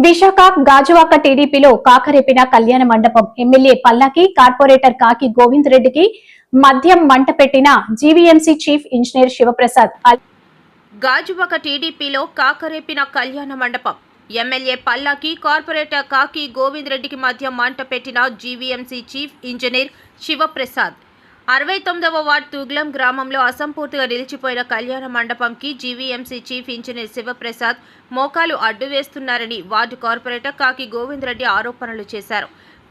విశాఖ గాజువాక టీడీపీలో కాకరేపిన కళ్యాణ మండపం ఎమ్మెల్యే పల్లాకి కార్పొరేటర్ కాకి గోవింద్ రెడ్డికి మద్యం మంట పెట్టిన GVMC chief engineer Shivaprasad. Gajuwaka టీడీపీలో కాకరేపిన కళ్యాణ మండపం ఎమ్మెల్యే పల్లాకి కార్పొరేటర్ కాకి గోవింద్ రెడ్డికి మధ్య మంట పెట్టిన జీవీఎంసీ చీఫ్ ఇంజనీర్ శివప్రసాద్. 69వ వార్డు తుగ్లం గ్రామంలో అసంపూర్తిగా నిలిచిపోయిన కళ్యాణ మండపంకి జీవీఎంసీ చీఫ్ ఇంజనీర్ శివప్రసాద్ మోకాలు అడ్డు వేస్తున్నారని వార్డు కార్పొరేటర్ కాకి గోవింద్ రెడ్డి ఆరోపణలు చేశారు.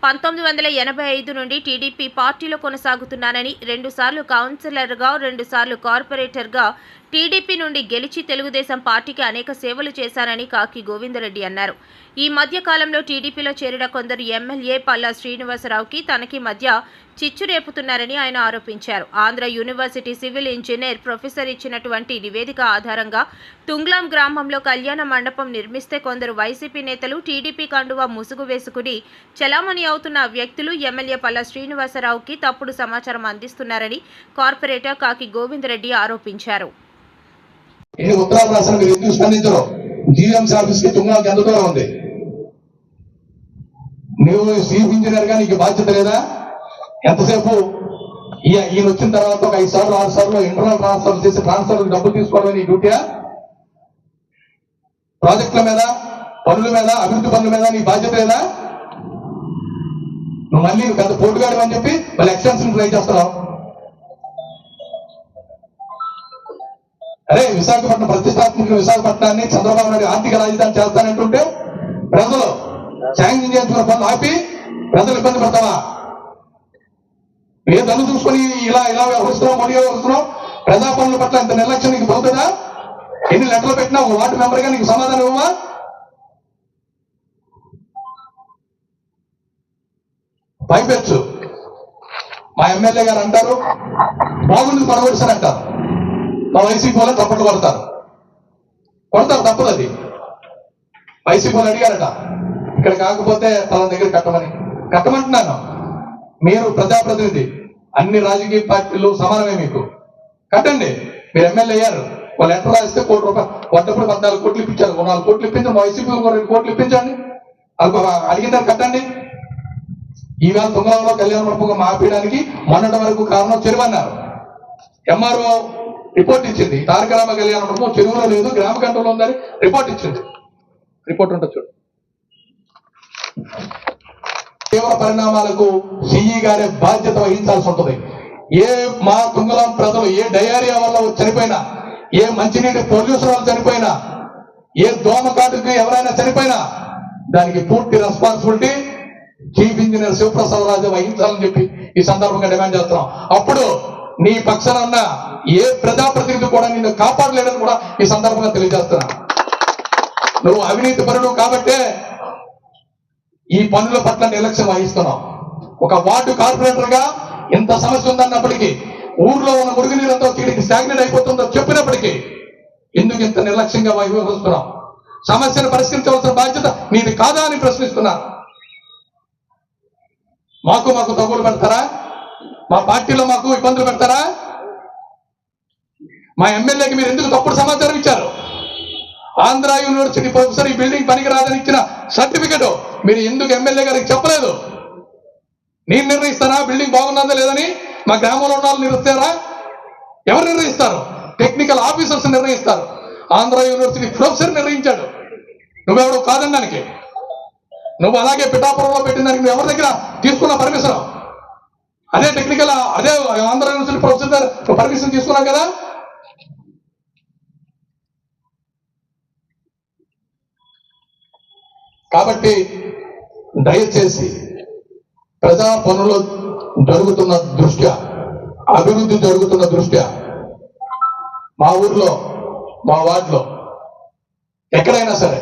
1985 నుండి టీడీపీ పార్టీలో కొనసాగుతున్నానని, 2 సార్లు కౌన్సిలర్గా, 2 సార్లు కార్పొరేటర్గా టీడీపీ నుండి గెలిచి తెలుగుదేశం పార్టీకి అనేక సేవలు చేశారని కాకి గోవిందరెడ్డి అన్నారు. ఈ మధ్య కాలంలో టీడీపీలో చేరిన కొందరు ఎమ్మెల్యే పల్లా శ్రీనివాసరావుకి తనకి మధ్య చిచ్చు రేపుతున్నారని ఆయన ఆరోపించారు. Andhra university civil engineer professor ఇచ్చినటువంటి నివేదిక ఆధారంగా తుంగ్లాం గ్రామంలో కళ్యాణ మండపం నిర్మిస్తే కొందరు వైసీపీ నేతలు టీడీపీ కండువా ముసుగు వేసుకుని చలామణి అవుతున్న వ్యక్తులు ఎమ్మెల్యే పల్లా శ్రీనివాసరావుకి తప్పుడు సమాచారం అందిస్తున్నారని కార్పొరేటర్ కాకి గోవింద్ రెడ్డి ఆరోపించారు. నువ్వు చీఫ్ ఇంజనీర్ గా నీకు బాధ్యత లేదా? ఎంతసేపు ఈయన వచ్చిన తర్వాత ఒక 5 సార్లు 6 సార్లు ఇంటర్నల్ ట్రాన్స్ఫర్ చేసి ట్రాన్స్ఫర్ డబ్బులు తీసుకోవడం నీ డ్యూటీయా? ప్రాజెక్టుల మీద, పనుల మీద, అభివృద్ధి పనుల మీద నీ బాధ్యత లేదా? నువ్వు మళ్ళీ పెద్ద పోటుగాడు అని చెప్పి మళ్ళీ ఎక్స్టెన్షన్ ట్రై చేస్తున్నావు. అరే విశాఖపట్నం ప్రతిష్టాత్మక విశాఖపట్నాన్ని చంద్రబాబు నాయుడు ఆర్థిక రాజధాని చేస్తానంటుంటే ప్రజలు శాంక్షన్ చేస్తున్న పనులు ఆపి ప్రజలు ఇబ్బంది పడతావా? ఏ దన్ను చూసుకొని ఇలా వ్యవహరిస్తున్నావు, మళ్ళీ వ్యవహరిస్తున్నావు. ప్రజా పనుల పట్ల ఇంత నిర్లక్ష్యం నీకు పోతుందా? ఎన్ని లెటర్లు పెట్టినా ఒక వార్డు మెంబర్ గా నీకు సమాధానం ఇవ్వవా? పైపెచ్చు మా ఎమ్మెల్యే గారు అంటారు బాగుంది పడగొడిసారు అంటారు. మా వైసీపీ వాళ్ళు తప్పట్లు కొడతారు తప్పదు. అది వైసీపీ వాళ్ళు అడిగారట ఇక్కడ కాకపోతే తన దగ్గర కట్టమంటున్నాను. మీరు ప్రజాప్రతినిధి, అన్ని రాజకీయ పార్టీలు సమానమే, మీకు కట్టండి. మీరు ఎమ్మెల్యే అయ్యారు, వాళ్ళు లెటర్ రాస్తే ₹1 కోటి, వడ్డప్పుడు 14 కోట్లు ఇప్పించారు. 4 కోట్లు ఇప్పించండి, మా వైసీపీ 2 కోట్లు ఇప్పించండి. అడిగితే కట్టండి. ఈవేళ తుంగంలో కళ్యాణ మండపం ఆపేయడానికి మొన్నటి వరకు కారణం చెరువు అన్నారు. ఎంఆర్ఓ రిపోర్ట్ ఇచ్చింది, తారకరామ కళ్యాణ మండపం చెరువులో లేదు, గ్రామ కంట్రోల్లో ఉందని రిపోర్ట్ ఇచ్చింది. రిపోర్ట్ ఉంటుంది చూడు. తీవ్ర పరిణామాలకు సిఈ గారే బాధ్యత వహించాల్సి ఉంటుంది. ఏ మా తుంగలం ప్రజలు ఏ డయేరియా వల్ల చనిపోయినా, ఏ మంచినీటి పొల్యూషన్ వల్ల చనిపోయినా, ఏ దోమకాటుకు ఎవరైనా చనిపోయినా దానికి పూర్తి రెస్పాన్సిబిలిటీ చీఫ్ ఇంజనీర్ శివప్రసాద్ రాజు వహించాలని చెప్పి ఈ సందర్భంగా డిమాండ్ చేస్తున్నాం. అప్పుడు నీ పక్షాన ఉన్న ఏ ప్రజాప్రతినిధి కూడా నిన్ను కాపాడలేదని కూడా ఈ సందర్భంగా తెలియజేస్తున్నా. నువ్వు అవినీతి పరుడు కాబట్టే ఈ పనుల పట్ల నిర్లక్ష్యం వహిస్తున్నావు. ఒక వార్డు కార్పొరేటర్ గా ఇంత సమస్య ఉందన్నప్పటికీ, ఊర్లో ఉన్న మురుగునీరంతో తిరిగి స్టాగ్నేట్ అయిపోతుందో చెప్పినప్పటికీ ఎందుకు ఇంత నిర్లక్ష్యంగా వ్యవహరిస్తున్నావు? సమస్యను పరిష్కరించవలసిన బాధ్యత నీది కాదా అని ప్రశ్నిస్తున్నా. మాకు తగులు పెడతారా? మా పార్టీలో మాకు ఇబ్బందులు పెడతారా? మా ఎమ్మెల్యేకి మీరు ఎందుకు తప్పుడు సమాచారం ఇచ్చారు? ఆంధ్ర యూనివర్సిటీ ప్రొఫెసర్ ఈ బిల్డింగ్ పనికి రాదని ఇచ్చిన సర్టిఫికెట్ మీరు ఎందుకు ఎమ్మెల్యే గారికి చెప్పలేదు? నేను నిర్ణయిస్తారా బిల్డింగ్ బాగున్నదా లేదని? మా గ్రామంలో ఉన్న వాళ్ళు నిర్ణయిస్తారా? ఎవరు నిర్ణయిస్తారు? టెక్నికల్ ఆఫీసర్స్ నిర్ణయిస్తారు. ఆంధ్ర యూనివర్సిటీ ప్రొఫెసర్ నిర్ణయించాడు. నువ్వెవడు కాదనడానికి. నువ్వు అలాగే పిఠాపురంలో పెట్టిన దానికి నువ్వు ఎవరి దగ్గర తీసుకున్న పర్మిషన్? అదే టెక్నికల్, అదే ఆంధ్ర యూనివర్సిటీ ప్రొఫెసర్ పర్మిషన్ తీసుకున్నావు కదా. కాబట్టి దయచేసి ప్రజా పనులు జరుగుతున్న దృష్ట్యా, అభివృద్ధి జరుగుతున్న దృష్ట్యా మా ఊర్లో, మా వార్డులో ఎక్కడైనా సరే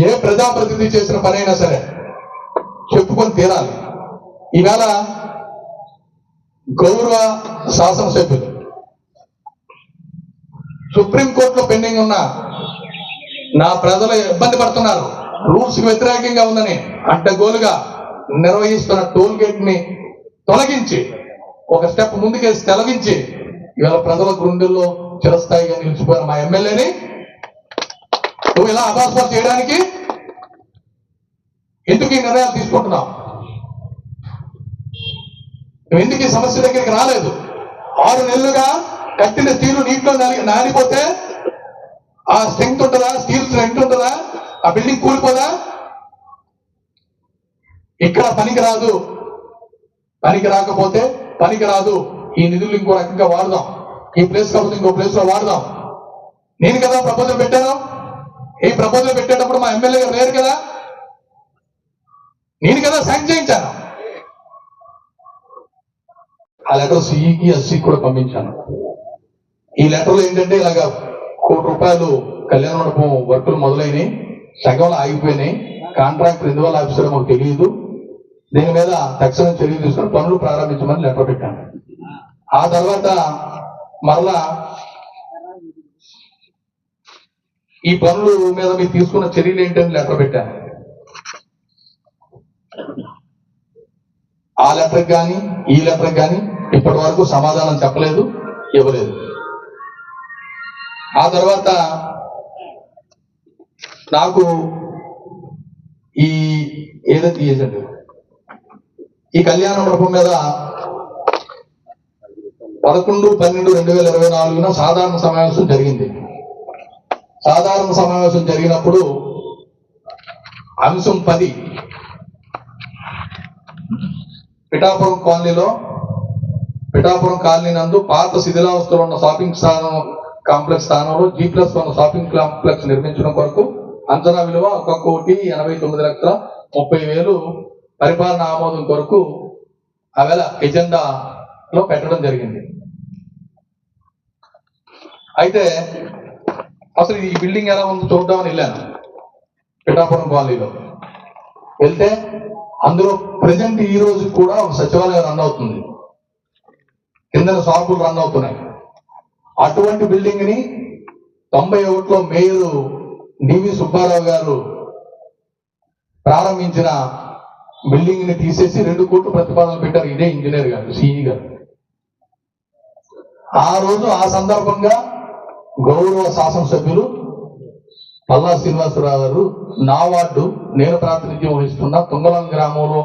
ఏ ప్రజాప్రతినిధి చేసిన పనైనా సరే చెప్పుకొని తీరాలి. ఈవేళ గౌరవ శాసనసభ్యులు సుప్రీంకోర్టులో పెండింగ్ ఉన్న నా ప్రజలు ఇబ్బంది పడుతున్నారు, రూల్స్ కి వ్యతిరేకంగా ఉందని అడ్డగోలుగా నిర్వహిస్తున్న టోల్ గేట్ ని తొలగించి, ఒక స్టెప్ ముందుకేసి తొలగించి ఇవాళ ప్రజల గుండెల్లో చిరస్థాయిగా నిలిచిపోయిన మా ఎమ్మెల్యేని నువ్వు ఇలా అపాస్పాలు చేయడానికి ఎందుకు ఈ నిర్ణయాలు తీసుకుంటున్నావు? నువ్వు ఎందుకు ఈ సమస్య దగ్గరికి రాలేదు? 6 నెలలుగా కట్టిన స్టీలు నీటిలో నానిపోతే ఆ స్ట్రెంగ్త్ ఉంటుందా? స్టీల్ స్ట్రెంగ్త్ ఉంటుందా? ఆ బిల్డింగ్ కూలిపోదా? ఇక్కడ పనికి రాదు. పనికి రాకపోతే పనికి రాదు, ఈ నిధులు ఇంకో రకంగా వాడదాం, ఈ ప్లేస్ కాకపోతే ఇంకో ప్లేస్ లో వాడదాం. నేను కదా ప్రపోజల్ పెట్టాను. ఈ ప్రపోజల్ పెట్టేటప్పుడు మా ఎమ్మెల్యే గారు లేరు కదా, నేను కదా శాంక్షన్ చేయించాను. ఆ లెటర్ సిఈకి ఎస్సీకి కూడా పంపించాను. ఈ లెటర్లో ఏంటంటే ఇలాగా ₹1 కోటి కళ్యాణ మండపం వర్కులు మొదలైనవి, సగంలో ఆగిపోయినాయి, కాంట్రాక్ట్ రెన్యువల్ ఆఫీసర్ మాకు తెలియదు, దీని మీద తక్షణం చర్యలు తీసుకుని పనులు ప్రారంభించమని లెటర్ పెట్టాను. ఆ తర్వాత మరలా ఈ పనుల మీద మీరు తీసుకున్న చర్యలు ఏంటని లెటర్ పెట్టాను. ఆ లెటర్ కానీ ఈ లెటర్ కానీ ఇప్పటి వరకు సమాధానం చెప్పలేదు, ఇవ్వలేదు. ఆ తర్వాత నాకు ఈ ఏదైతే ఏజెంట్ ఈ కళ్యాణ మండపం మీద 11/12/2024 సాధారణ సమావేశం జరిగింది. సాధారణ సమావేశం జరిగినప్పుడు అంశం 10 పిఠాపురం కాలనీ నందు పాత శిథిలావస్థలో ఉన్న షాపింగ్ కాంప్లెక్స్ స్థానంలో G+1 షాపింగ్ కాంప్లెక్స్ నిర్మించడం కొరకు అంచనా విలువ ₹1,89,30,30,000 పరిపాలన ఆమోదం కొరకు ఆవేళ ఎజెండాలో పెట్టడం జరిగింది. అయితే అసలు ఈ బిల్డింగ్ ఎలా ఉందో చూద్దామని వెళ్ళాను పిఠాపురం కాలనీలో. వెళ్తే అందులో ప్రజెంట్ ఈ రోజు కూడా ఒక సచివాలయం రన్ అవుతుంది, కింద షాపులు రన్ అవుతున్నాయి. అటువంటి బిల్డింగ్ ని 91లో మేయర్ డివి సుబ్బారావు గారు ప్రారంభించిన బిల్డింగ్ ని తీసేసి 2 కోట్లు ప్రతిపాదన పెట్టారు. ఇదే ఇంజనీర్ గారు, సిఈ గారు. ఆ రోజు ఆ సందర్భంగా గౌరవ శాసనసభ్యులు పల్లా శ్రీనివాసరావు గారు నా వార్డు నేను ప్రాతినిధ్యం వహిస్తున్న తుంగలం గ్రామంలో